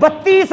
32